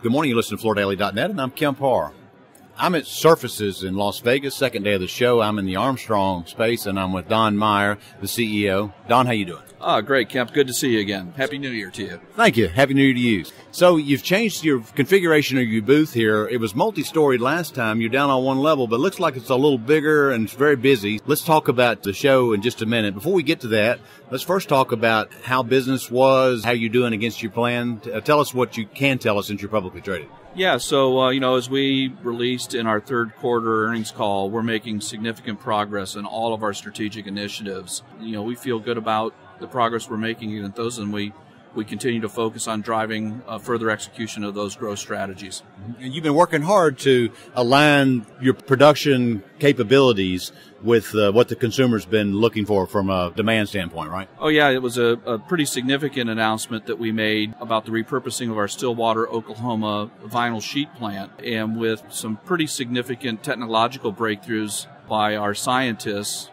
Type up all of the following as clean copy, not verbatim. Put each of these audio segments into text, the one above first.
Good morning, you listen to FloorDaily.net, and I'm Kemp Harr. I'm at Surfaces in Las Vegas, second day of the show. I'm in the Armstrong space, and I'm with Don Maier, the CEO. Don, how you doing? Great, Kemp. Good to see you again. Happy New Year to you. Thank you. Happy New Year to you. So you've changed your configuration of your booth here. It was multi-storied last time. You're down on one level, but it looks like it's a little bigger and it's very busy. Let's talk about the show in just a minute. Before we get to that, let's first talk about how business was, how you're doing against your plan. Tell us what you can tell us since you're publicly traded. Yeah, so, as we released in our third quarter earnings call, we're making significant progress in all of our strategic initiatives. We feel good about the progress we're making against those, and we continue to focus on driving further execution of those growth strategies. And you've been working hard to align your production capabilities with what the consumer's been looking for from a demand standpoint, right? Oh, yeah. It was a pretty significant announcement that we made about the repurposing of our Stillwater, Oklahoma vinyl sheet plant, and with some pretty significant technological breakthroughs by our scientists,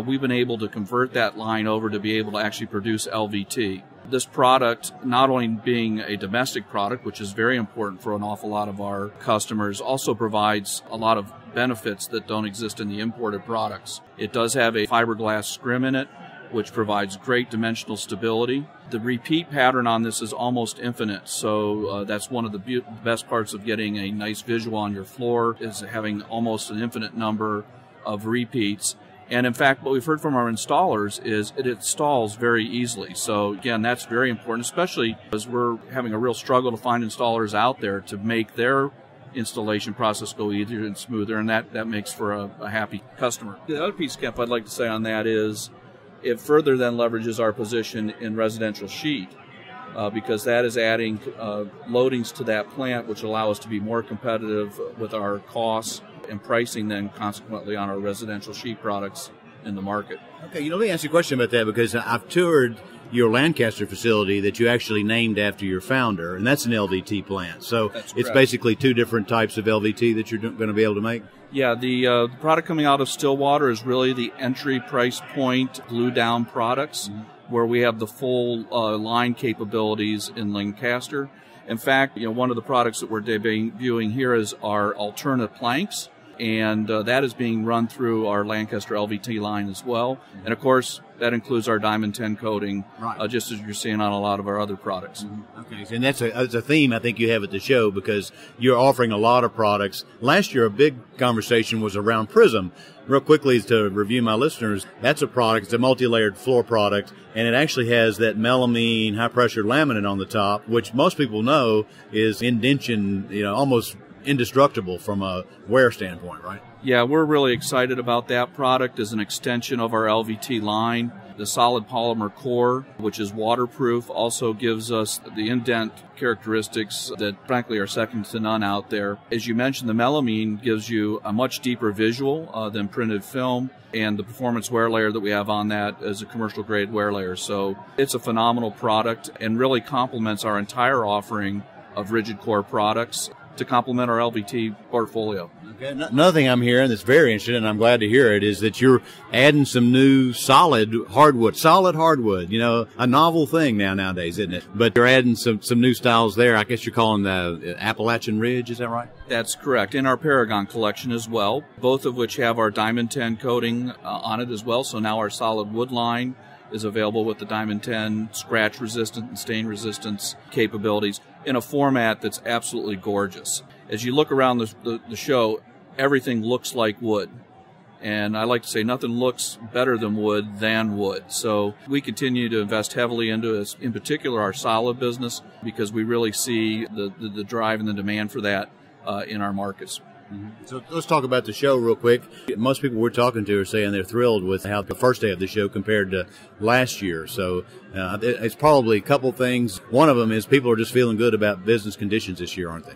we've been able to convert that line over to be able to actually produce LVT. This product, not only being a domestic product, which is very important for an awful lot of our customers, also provides a lot of benefits that don't exist in the imported products. It does have a fiberglass scrim in it, which provides great dimensional stability. The repeat pattern on this is almost infinite, so that's one of the best parts of getting a nice visual on your floor, is having almost an infinite number of repeats. And in fact, what we've heard from our installers is it installs very easily. So again, that's very important, especially as we're having a real struggle to find installers out there to make their installation process go easier and smoother, and that makes for a happy customer. The other piece, Kemp, I'd like to say on that is it further then leverages our position in residential sheet, because that is adding loadings to that plant, which allow us to be more competitive with our costs and pricing then consequently on our residential sheet products in the market. Okay, let me ask you a question about that, because I've toured your Lancaster facility that you actually named after your founder, and that's an LVT plant. So it's basically two different types of LVT that you're going to be able to make? Yeah, the product coming out of Stillwater is really the entry price point glue-down products, where we have the full line capabilities in Lancaster. In fact, one of the products that we're debuting here is our alternate planks, and that is being run through our Lancaster LVT line as well. And of course, that includes our Diamond 10 coating, just as you're seeing on a lot of our other products. Okay, and that's a theme I think you have at the show, because you're offering a lot of products. Last year, a big conversation was around Prism. Real quickly, to review my listeners, that's a product, it's a multi-layered floor product, and it actually has that melamine high-pressure laminate on the top, which most people know is indention, almost indestructible from a wear standpoint, right? Yeah, we're really excited about that product as an extension of our LVT line. The solid polymer core, which is waterproof, also gives us the indent characteristics that frankly are second to none out there. As you mentioned, the melamine gives you a much deeper visual than printed film, and the performance wear layer that we have on that is a commercial grade wear layer. So it's a phenomenal product and really complements our entire offering of rigid core products to complement our LVT portfolio. Okay. Another thing I'm hearing that's very interesting, and I'm glad to hear it, is that you're adding some new solid hardwood, a novel thing nowadays, isn't it? But you're adding some new styles there. I guess you're calling the Appalachian Ridge, is that right? That's correct. In our Paragon collection as well, both of which have our Diamond 10 coating on it as well. So now our solid wood line is available with the Diamond 10 scratch resistant and stain resistance capabilities in a format that's absolutely gorgeous. As you look around the show, everything looks like wood. And I like to say nothing looks better than wood. So we continue to invest heavily into this, in particular our solid business, because we really see the drive and the demand for that in our markets. So let's talk about the show real quick. Most people we're talking to are saying they're thrilled with how the first day of the show compared to last year. So it's probably a couple things. One of them is people are just feeling good about business conditions this year, aren't they?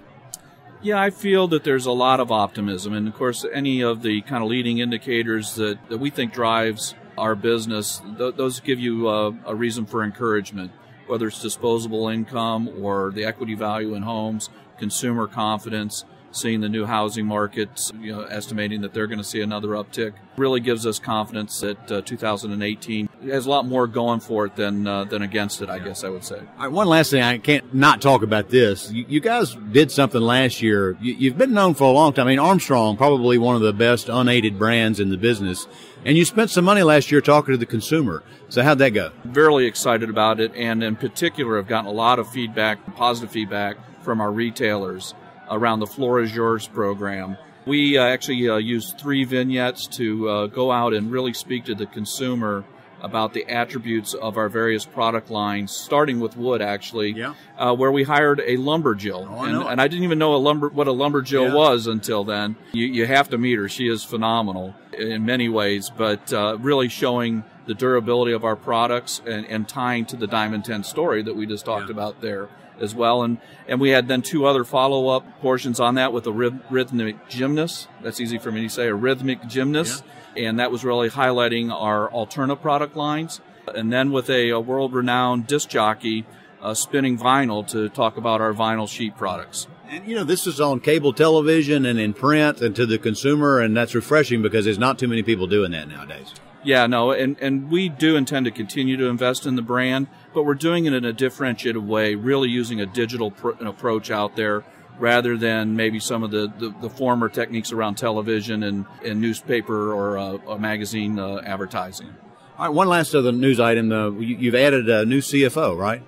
Yeah, I feel that there's a lot of optimism. And, of course, any of the kind of leading indicators that we think drives our business, those give you a reason for encouragement, whether it's disposable income or the equity value in homes, consumer confidence, seeing the new housing markets, estimating that they're going to see another uptick, really gives us confidence that 2018 has a lot more going for it than against it, I guess I would say. All right, one last thing, I can't not talk about this. You guys did something last year. You've been known for a long time. I mean, Armstrong, probably one of the best unaided brands in the business. And you spent some money last year talking to the consumer. So how'd that go? Very excited about it, and in particular, I've gotten a lot of feedback, positive feedback from our retailers around the Floor is Yours program. We actually used 3 vignettes to go out and really speak to the consumer about the attributes of our various product lines, starting with wood, actually, where we hired a lumberjill. And I didn't even know what a lumberjill was until then. You have to meet her. She is phenomenal in many ways, but really showing the durability of our products and tying to the Diamond 10 story that we just talked about there as well. And we had then 2 other follow-up portions on that with a rhythmic gymnast. That's easy for me to say, a rhythmic gymnast. And that was really highlighting our Alterna product lines. And then with a world-renowned disc jockey spinning vinyl to talk about our vinyl sheet products. And, this is on cable television and in print and to the consumer, and that's refreshing because there's not too many people doing that nowadays. Yeah, no, and we do intend to continue to invest in the brand, but we're doing it in a differentiated way, really using a digital approach out there rather than maybe some of the former techniques around television and newspaper or magazine advertising. All right, one last other news item. You've added a new CFO, right?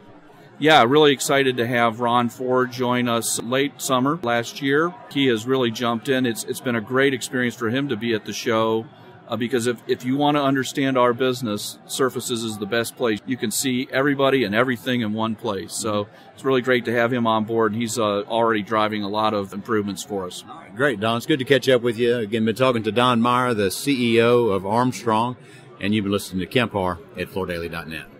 Yeah, really excited to have Ron Ford join us late summer last year. He has really jumped in. It's been a great experience for him to be at the show. Because if you want to understand our business, Surfaces is the best place. You can see everybody and everything in one place. So it's really great to have him on board, and he's already driving a lot of improvements for us. All right, great, Don. It's good to catch up with you. Again, been talking to Don Maier, the CEO of Armstrong, and you've been listening to Kemp Harr at FloorDaily.net.